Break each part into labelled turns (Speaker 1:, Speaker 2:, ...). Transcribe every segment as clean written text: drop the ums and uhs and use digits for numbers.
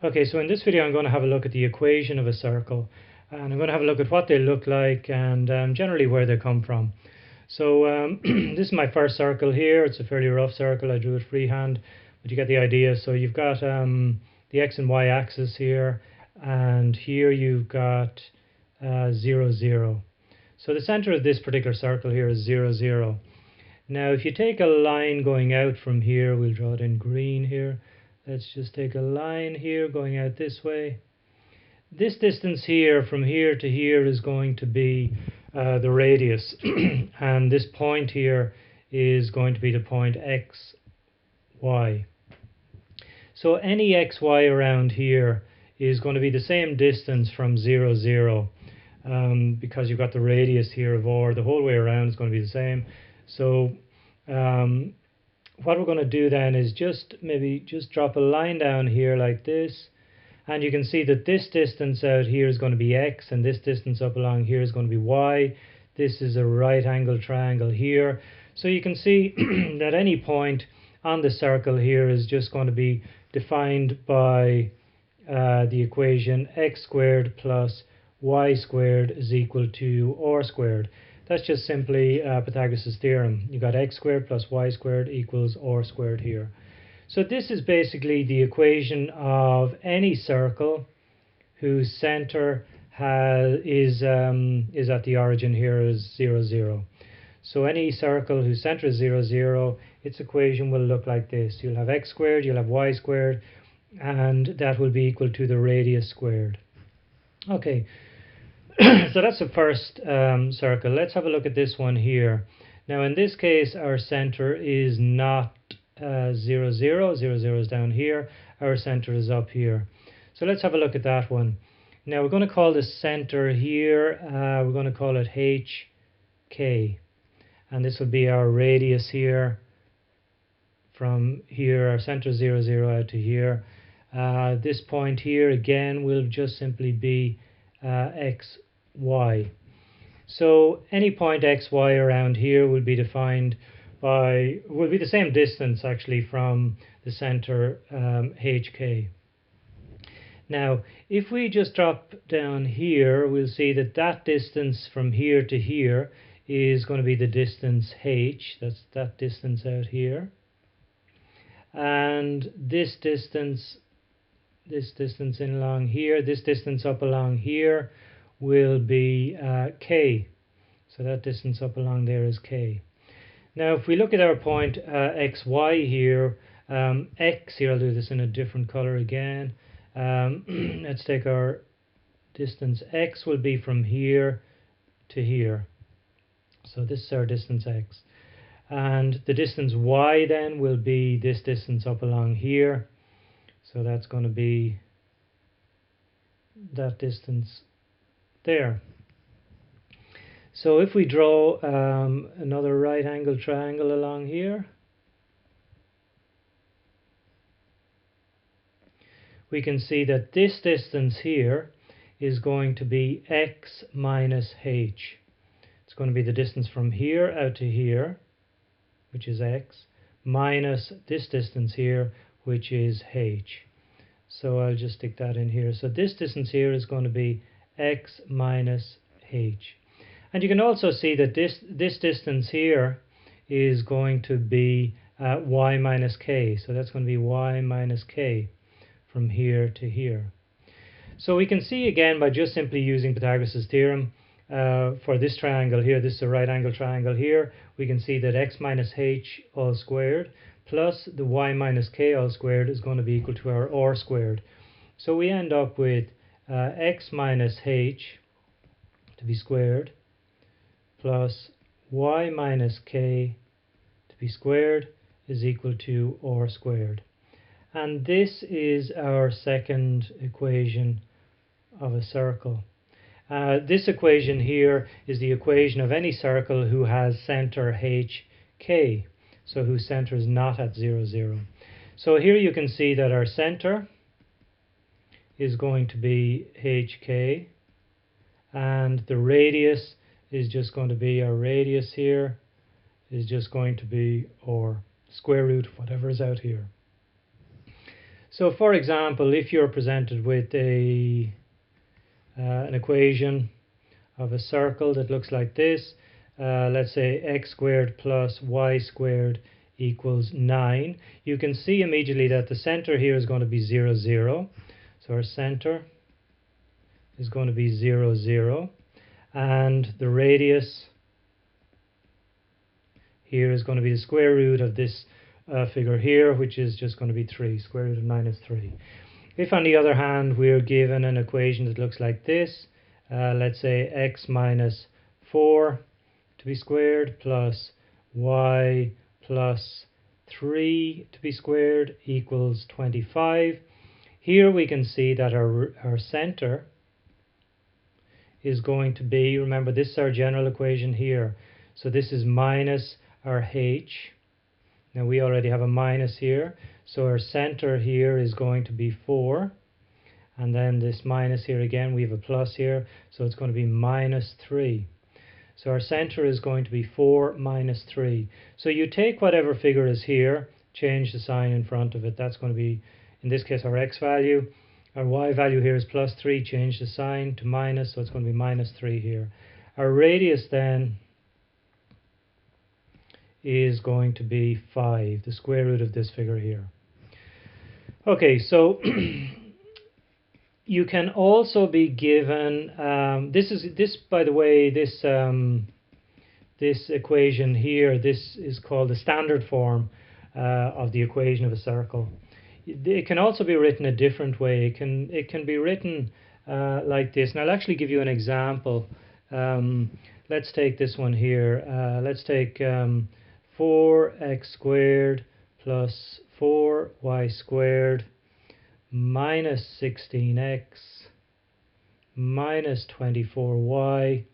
Speaker 1: Okay, so in this video I'm going to have a look at the equation of a circle, and I'm going to have a look at what they look like and generally where they come from. So this is my first circle here. It's a fairly rough circle. I drew it freehand, but you get the idea. So you've got the x and y axis here, and here you've got 0, 0. So the center of this particular circle here is 0, 0. Now if you take a line going out from here, we'll draw it in green here. Let's just take a line here going out this way. This distance here from here to here is going to be the radius and this point here is going to be the point x, y. So any x, y around here is going to be the same distance from 0, 0 because you've got the radius here of r. The whole way around is going to be the same. So what we're going to do then is maybe just drop a line down here like this, and you can see that this distance out here is going to be x and this distance up along here is going to be y. This is a right angle triangle here. So you can see that any point on the circle here is just going to be defined by the equation x squared plus y squared is equal to r squared. That's just simply Pythagoras' theorem. You got x squared plus y squared equals r squared here. So this is basically the equation of any circle whose center is at the origin here is 0, 0. So any circle whose center is 0, 0, its equation will look like this. You'll have x squared, you'll have y squared, and that will be equal to the radius squared. Okay. So that's the first circle. Let's have a look at this one here. Now in this case our center is not 0, 0. 0, 0 is down here. Our center is up here. So let's have a look at that one. Now we're going to call the center here, we're going to call it HK. And this will be our radius here. From here, our center is 0, 0 out to here. This point here again will just simply be x, y. So any point x, y around here will be defined by, will be the same distance actually from the center HK. Now if we just drop down here, we'll see that that distance from here to here is going to be the distance h. That's that distance out here. And this distance in along here, this distance up along here will be k. So that distance up along there is k. Now if we look at our point xy here, x here, I'll do this in a different color again. Let's take our distance x will be from here to here. So this is our distance x. And the distance y then will be this distance up along here. So that's going to be that distance there. So if we draw another right angle triangle along here, we can see that this distance here is going to be x minus h. It's going to be the distance from here out to here, which is x, minus this distance here, which is h. So I'll just stick that in here. So this distance here is going to be x minus h. And you can also see that this distance here is going to be y minus k. So that's going to be y minus k from here to here. So we can see again by just simply using Pythagoras' theorem for this triangle here, this is a right angle triangle here, we can see that x minus h all squared plus the y minus k all squared is going to be equal to our r squared. So we end up with x minus h to be squared plus y minus k to be squared is equal to r squared. And this is our second equation of a circle. This equation here is the equation of any circle who has center HK, so whose center is not at 0, 0. So here you can see that our center is going to be HK, and the radius is just going to be, our radius here is just going to be, or square root of whatever is out here. So for example, if you're presented with an equation of a circle that looks like this, let's say x squared plus y squared equals 9, you can see immediately that the center here is going to be 0, 0. So our center is going to be 0, 0. And the radius here is going to be the square root of this figure here, which is just going to be 3. Square root of 9 is 3. If, on the other hand, we're given an equation that looks like this, let's say x minus 4 to be squared plus y plus 3 to be squared equals 25. Here we can see that our center is going to be, remember this is our general equation here, so this is minus our h. Now we already have a minus here, so our center here is going to be 4, and then this minus here again, we have a plus here, so it's going to be minus 3. So our center is going to be 4 minus 3. So you take whatever figure is here, change the sign in front of it. That's going to be, in this case, our x value. Our y value here is plus 3, change the sign to minus, so it's going to be minus 3 here. Our radius then is going to be 5, the square root of this figure here. Okay, so you can also be given, by the way, this equation here, this is called the standard form of the equation of a circle. It can also be written a different way. It can be written like this. And I'll actually give you an example. Let's take this one here. Let's take 4x squared plus 4y squared minus 16x minus 24y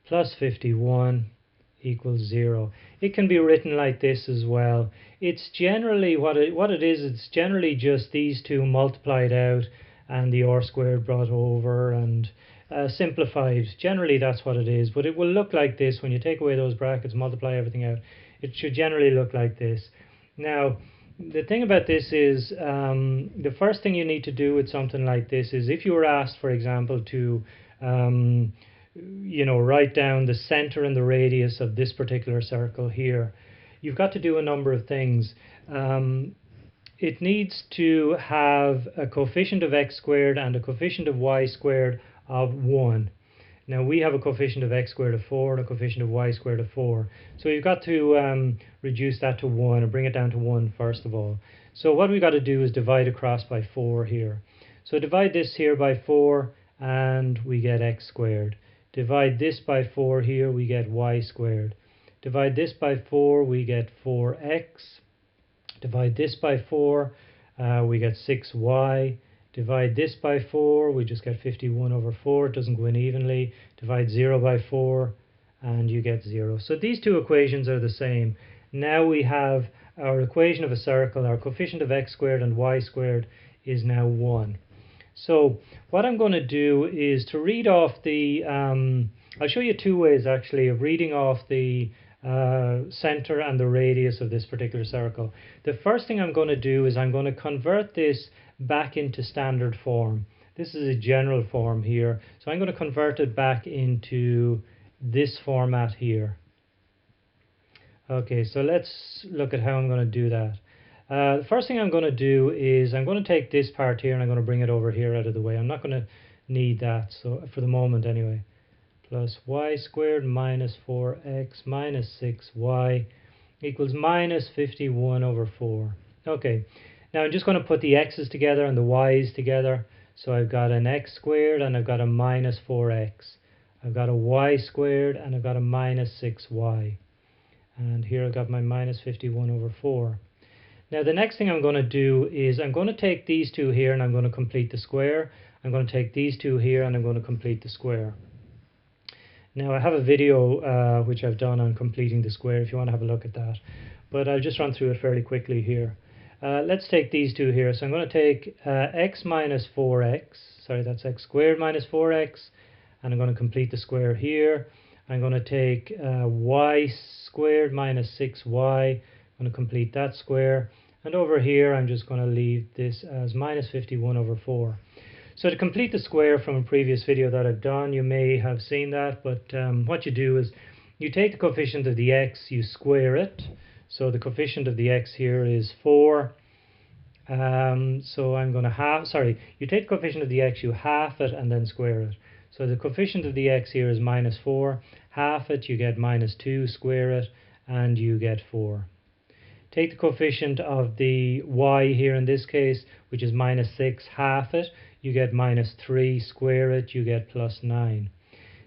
Speaker 1: plus 51 equals 0. It can be written like this as well. It's generally what it is. It's generally just these two multiplied out and the r squared brought over and simplified. Generally that's what it is, but it will look like this when you take away those brackets, multiply everything out. It should generally look like this. Now the thing about this is the first thing you need to do with something like this is, if you were asked, for example, to write down the center and the radius of this particular circle here, you've got to do a number of things. It needs to have a coefficient of x squared and a coefficient of y squared of 1. Now we have a coefficient of x squared of 4 and a coefficient of y squared of 4. So you've got to reduce that to 1 and bring it down to 1 first of all. So what we've got to do is divide across by 4 here. So divide this here by 4 and we get x squared. Divide this by 4 here, we get y squared. Divide this by 4, we get 4x. Divide this by 4, we get 6y. Divide this by 4, we just get 51 over 4. It doesn't go in evenly. Divide 0 by 4, and you get 0. So these two equations are the same. Now we have our equation of a circle. Our coefficient of x squared and y squared is now 1. So what I'm going to do is to read off the, I'll show you two ways actually of reading off the center and the radius of this particular circle. The first thing I'm going to do is I'm going to convert this back into standard form. This is a general form here, so I'm going to convert it back into this format here. Okay, so let's look at how I'm going to do that. The first thing I'm going to do is I'm going to take this part here and I'm going to bring it over here out of the way. I'm not going to need that, so for the moment anyway. Plus y squared minus 4x minus 6y equals minus 51 over 4. Okay, now I'm just going to put the x's together and the y's together. So I've got an x squared and I've got a minus 4x. I've got a y squared and I've got a minus 6y. And here I've got my minus 51 over 4. Now the next thing I'm going to do is I'm going to take these two here and I'm going to complete the square. I'm going to take these two here and I'm going to complete the square. Now I have a video which I've done on completing the square if you want to have a look at that. But I'll just run through it fairly quickly here. Let's take these two here. So I'm going to take x minus 4x. Sorry, that's x squared minus 4x. And I'm going to complete the square here. I'm going to take y squared minus 6y. I'm going to complete that square. And over here I'm just going to leave this as minus 51 over 4. So to complete the square from a previous video that I've done, you may have seen that, but what you do is you take the coefficient of the x, you square it. So the coefficient of the x here is 4. So I'm going to you take the coefficient of the x, you half it, and then square it. So the coefficient of the x here is minus 4. Half it, you get minus 2, square it, and you get 4. Take the coefficient of the y here in this case, which is minus 6, half it, you get minus 3, square it, you get plus 9.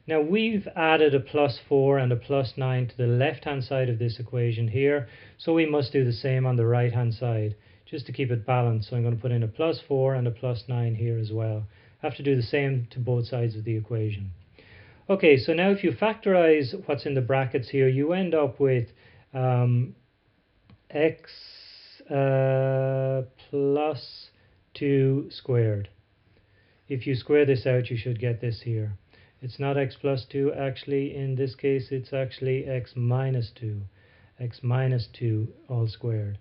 Speaker 1: Now we've added a plus 4 and a plus 9 to the left hand side of this equation here, so we must do the same on the right hand side, just to keep it balanced. So I'm going to put in a plus 4 and a plus 9 here as well. I have to do the same to both sides of the equation. Okay, so now if you factorize what's in the brackets here, you end up with x plus 2 squared. If you square this out, you should get this here. It's not x plus 2, actually in this case it's actually x minus 2. X minus 2 all squared.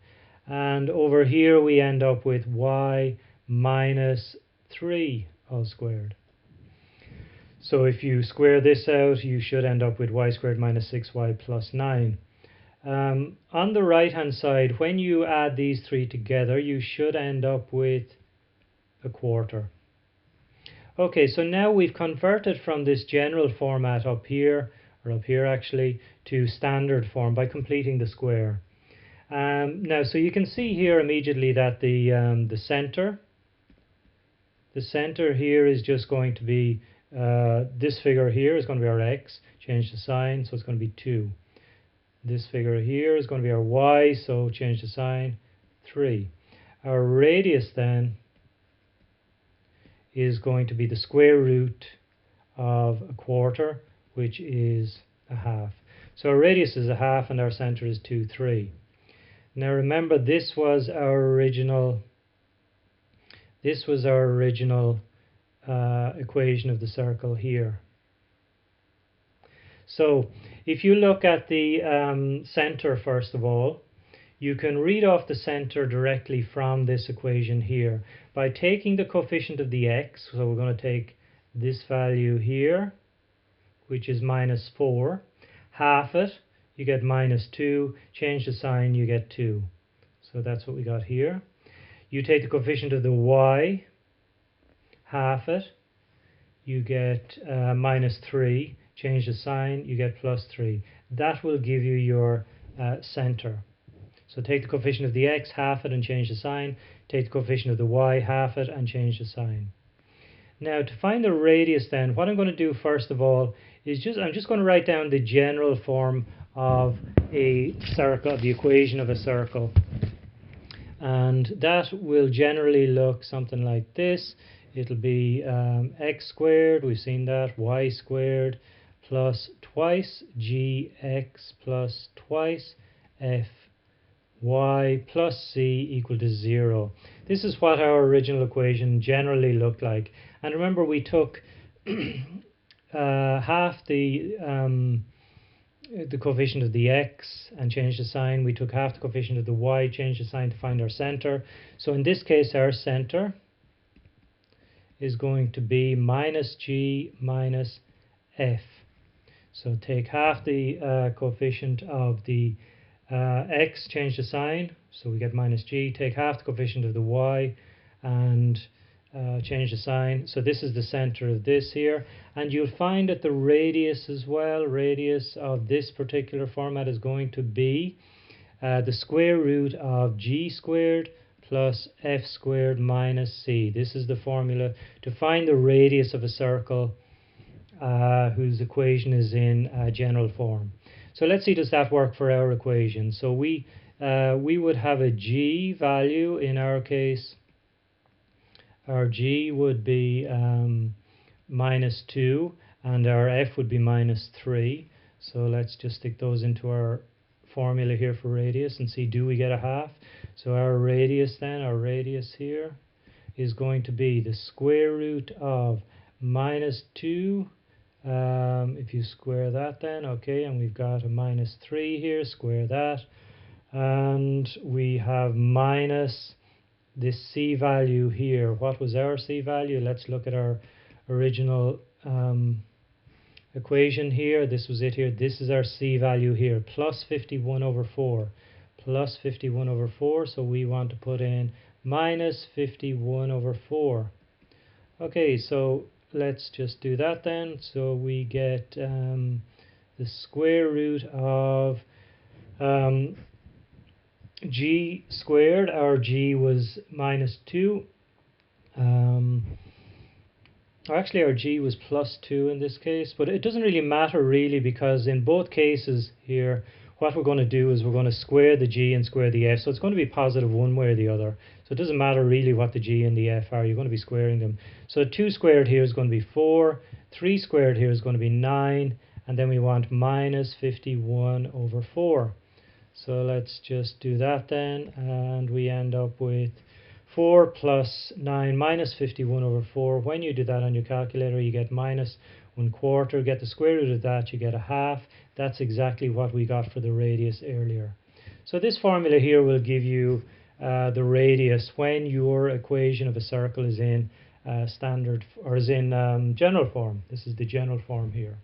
Speaker 1: And over here we end up with y minus 3 all squared. So if you square this out, you should end up with y squared minus 6y plus 9. On the right hand side, when you add these three together, you should end up with a quarter. Okay, so now we've converted from this general format up here, or up here actually, to standard form by completing the square. Now, so you can see here immediately that the center here is just going to be, this figure here is going to be our x, change the sign, so it's going to be 2. This figure here is going to be our y, so change the sign, 3. Our radius then is going to be the square root of a quarter, which is a half. So our radius is a half and our center is 2, 3. Now remember, this was our original equation of the circle here. So if you look at the center first of all, you can read off the center directly from this equation here by taking the coefficient of the x. So we're going to take this value here, which is minus 4, half it, you get minus 2, change the sign, you get 2. So that's what we got here. You take the coefficient of the y, half it, you get minus 3, change the sign, you get plus 3. That will give you your center. So take the coefficient of the x, half it, and change the sign. Take the coefficient of the y, half it, and change the sign. Now to find the radius then, what I'm going to do first of all is I'm just going to write down the general form of a circle, the equation of a circle. And that will generally look something like this. It'll be x squared, we've seen that, y squared, plus twice gx plus twice f y plus c equal to 0. This is what our original equation generally looked like. And remember, we took half the coefficient of the x and changed the sign. We took half the coefficient of the y, changed the sign to find our center. So in this case, our center is going to be minus g minus f. So take half the coefficient of the x, change the sign, so we get minus g. Take half the coefficient of the y and change the sign. So this is the center of this here. And you'll find that the radius as well, radius of this particular format is going to be the square root of g squared plus f squared minus c. This is the formula to find the radius of a circle whose equation is in general form. So let's see, does that work for our equation? So we would have a g value in our case. Our g would be minus 2 and our f would be minus 3. So let's just stick those into our formula here for radius and see, do we get a half? So our radius then, our radius here is going to be the square root of minus 2. If you square that then, okay, and we've got a minus 3 here, square that. and we have minus this c value here. What was our c value? Let's look at our original equation here. This was it here. This is our c value here, plus 51 over 4. Plus 51 over 4, so we want to put in minus 51 over 4. Okay, so let's just do that then. So we get the square root of g squared. Our g was minus 2. Actually, our g was plus 2 in this case, but it doesn't really matter really, because in both cases here, what we're going to do is we're going to square the g and square the f, so it's going to be positive one way or the other. So it doesn't matter really what the g and the f are, you're going to be squaring them. So 2 squared here is going to be 4, 3 squared here is going to be 9, and then we want minus 51 over 4. So let's just do that then, and we end up with 4 plus 9 minus 51 over 4. When you do that on your calculator, you get minus 1/4. Get the square root of that, you get a half. That's exactly what we got for the radius earlier. So this formula here will give you the radius when your equation of a circle is in standard, or is in general form. This is the general form here.